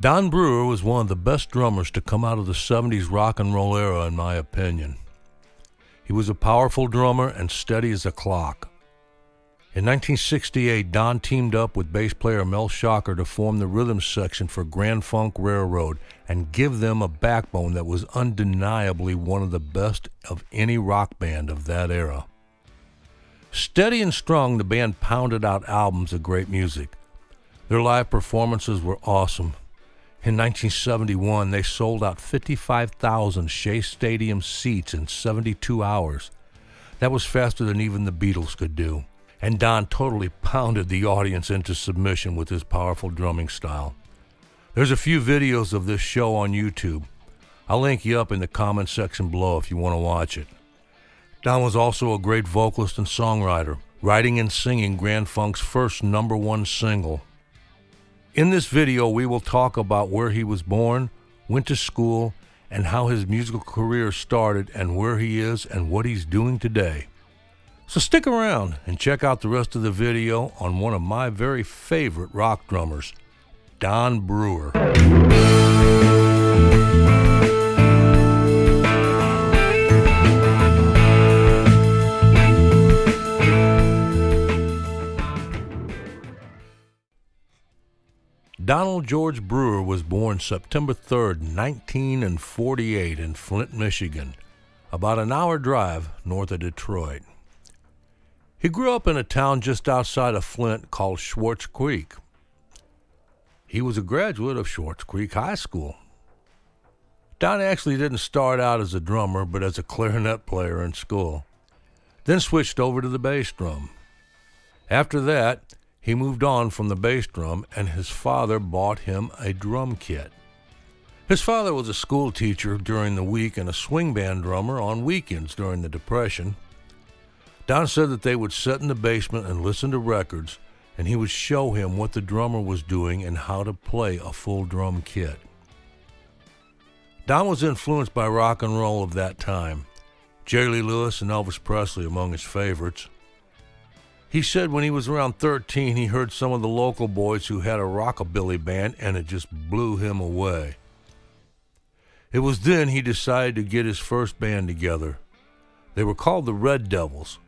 Don Brewer was one of the best drummers to come out of the 70s rock and roll era, in my opinion. He was a powerful drummer and steady as a clock. In 1968, Don teamed up with bass player Mel Shocker to form the rhythm section for Grand Funk Railroad and give them a backbone that was undeniably one of the best of any rock band of that era. Steady and strong, the band pounded out albums of great music. Their live performances were awesome. In 1971, they sold out 55,000 Shea Stadium seats in 72 hours. That was faster than even the Beatles could do. And Don totally pounded the audience into submission with his powerful drumming style. There's a few videos of this show on YouTube. I'll link you up in the comment section below if you want to watch it. Don was also a great vocalist and songwriter, writing and singing Grand Funk's first #1 single. In this video, we will talk about where he was born, went to school, and how his musical career started and where he is and what he's doing today. So stick around and check out the rest of the video on one of my very favorite rock drummers, Don Brewer. Donald George Brewer was born September 3rd, 1948 in Flint, Michigan, about an hour drive north of Detroit. He grew up in a town just outside of Flint called Schwartz Creek. He was a graduate of Schwartz Creek High School. Don actually didn't start out as a drummer, but as a clarinet player in school, then switched over to the bass drum. After that, he moved on from the bass drum, and his father bought him a drum kit. His father was a school teacher during the week and a swing band drummer on weekends during the Depression. Don said that they would sit in the basement and listen to records, and he would show him what the drummer was doing and how to play a full drum kit. Don was influenced by rock and roll of that time, Jerry Lee Lewis and Elvis Presley among his favorites. He said when he was around 13, he heard some of the local boys who had a rockabilly band, and it just blew him away. It was then he decided to get his first band together. They were called the Red Devils.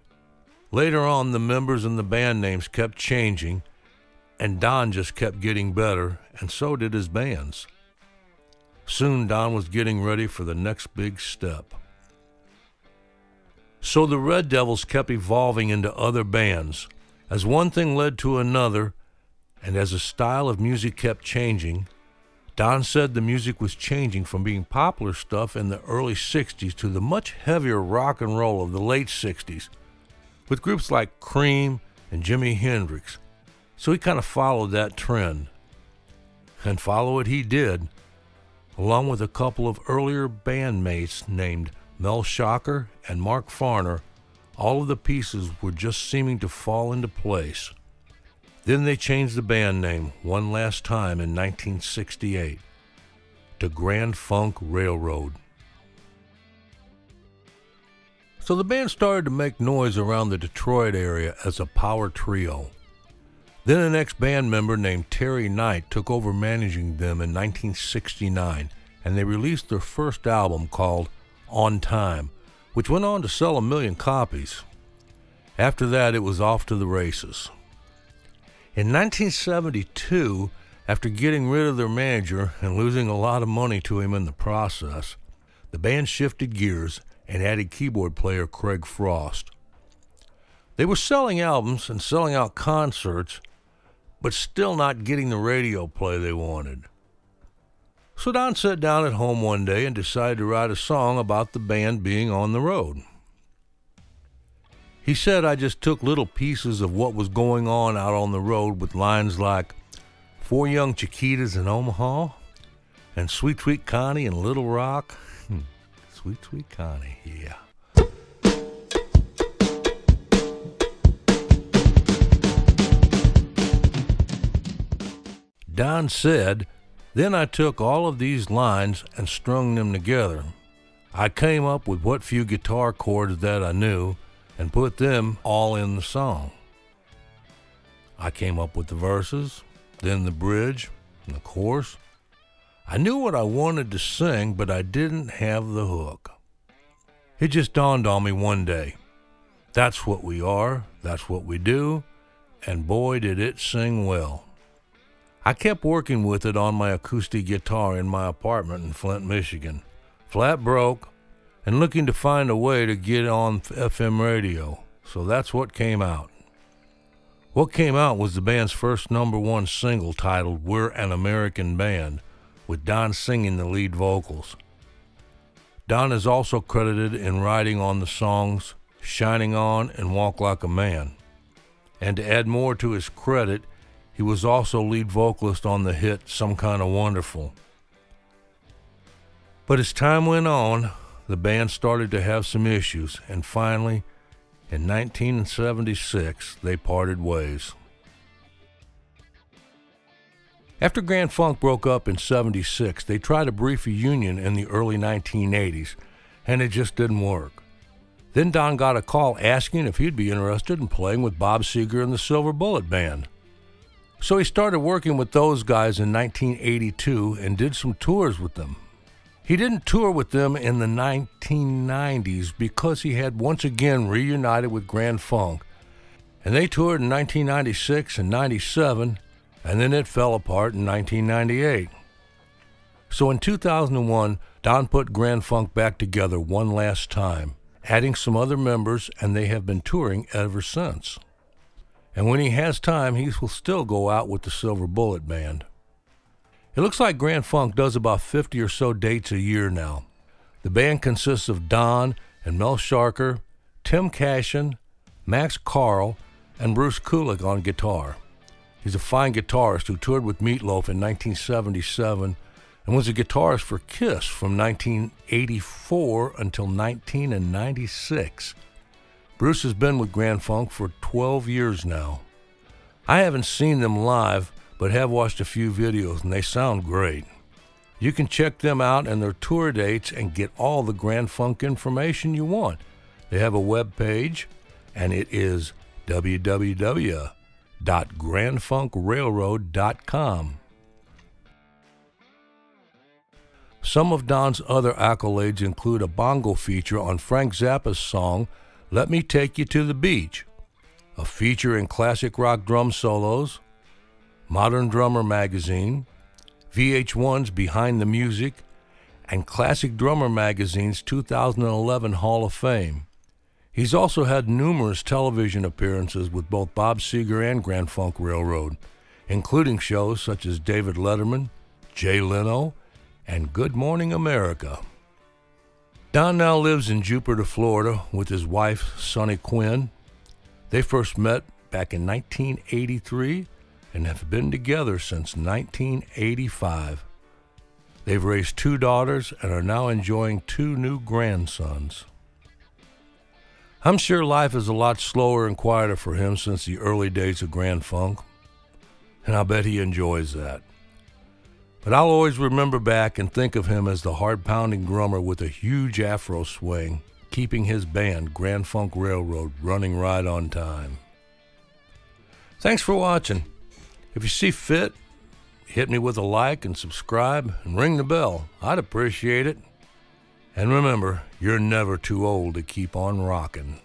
Later on, the members and the band names kept changing, and Don just kept getting better, and so did his bands. Soon, Don was getting ready for the next big step. So the Red Devils kept evolving into other bands. As one thing led to another, and as the style of music kept changing, Don said the music was changing from being popular stuff in the early 60s to the much heavier rock and roll of the late 60s, with groups like Cream and Jimi Hendrix. So he kind of followed that trend. And follow it he did, along with a couple of earlier bandmates named Mel Shocker and Mark Farner. All of the pieces were just seeming to fall into place. Then they changed the band name one last time in 1968 to Grand Funk Railroad. So the band started to make noise around the Detroit area as a power trio. Then an ex-band member named Terry Knight took over managing them in 1969, and they released their first album called On Time, which went on to sell 1 million copies. After that, it was off to the races. In 1972, after getting rid of their manager and losing a lot of money to him in the process, the band shifted gears and added keyboard player Craig Frost. They were selling albums and selling out concerts, but still not getting the radio play they wanted. So Don sat down at home one day and decided to write a song about the band being on the road. He said, "I just took little pieces of what was going on out on the road with lines like 4 young Chiquitas in Omaha and Sweet Sweet Connie in Little Rock." Sweet Sweet Connie, yeah. Don said, "Then I took all of these lines and strung them together. I came up with what few guitar chords that I knew and put them all in the song. I came up with the verses, then the bridge, and the chorus. I knew what I wanted to sing, but I didn't have the hook. It just dawned on me one day. That's what we are, that's what we do, and boy did it sing well. I kept working with it on my acoustic guitar in my apartment in Flint, Michigan, flat broke, and looking to find a way to get on FM radio, so that's what came out. What came out was the band's first #1 single titled We're an American Band, with Don singing the lead vocals. Don is also credited in writing on the songs Shining On and Walk Like a Man. And to add more to his credit, he was also lead vocalist on the hit Some Kinda Wonderful. But as time went on, the band started to have some issues, and finally, in 1976, they parted ways. After Grand Funk broke up in '76, they tried a brief reunion in the early 1980s, and it just didn't work. Then Don got a call asking if he'd be interested in playing with Bob Seger and the Silver Bullet Band. So he started working with those guys in 1982 and did some tours with them. He didn't tour with them in the 1990s because he had once again reunited with Grand Funk, and they toured in 1996 and 97, and then it fell apart in 1998. So in 2001, Don put Grand Funk back together one last time, adding some other members, and they have been touring ever since. And when he has time, he will still go out with the Silver Bullet Band. It looks like Grand Funk does about 50 or so dates a year now. The band consists of Don and Mel Sharker, Tim Cashin, Max Carl, and Bruce Kulick on guitar. He's a fine guitarist who toured with Meatloaf in 1977 and was a guitarist for Kiss from 1984 until 1996. Bruce has been with Grand Funk for 12 years now. I haven't seen them live, but have watched a few videos, and they sound great. You can check them out and their tour dates and get all the Grand Funk information you want. They have a web page, and it is www.grandfunkrailroad.com. Some of Don's other accolades include a bongo feature on Frank Zappa's song, Let Me Take You to the Beach, a feature in classic rock drum solos, Modern Drummer magazine, VH1's Behind the Music, and Classic Drummer magazine's 2011 Hall of Fame. He's also had numerous television appearances with both Bob Seger and Grand Funk Railroad, including shows such as David Letterman, Jay Leno, and Good Morning America. Don now lives in Jupiter, Florida with his wife, Sonny Quinn. They first met back in 1983 and have been together since 1985. They've raised 2 daughters and are now enjoying 2 new grandsons. I'm sure life is a lot slower and quieter for him since the early days of Grand Funk, and I bet he enjoys that. But I'll always remember back and think of him as the hard-pounding drummer with a huge afro swing, keeping his band, Grand Funk Railroad, running right on time. Thanks for watching. If you see fit, hit me with a like and subscribe and ring the bell. I'd appreciate it. And remember, you're never too old to keep on rocking.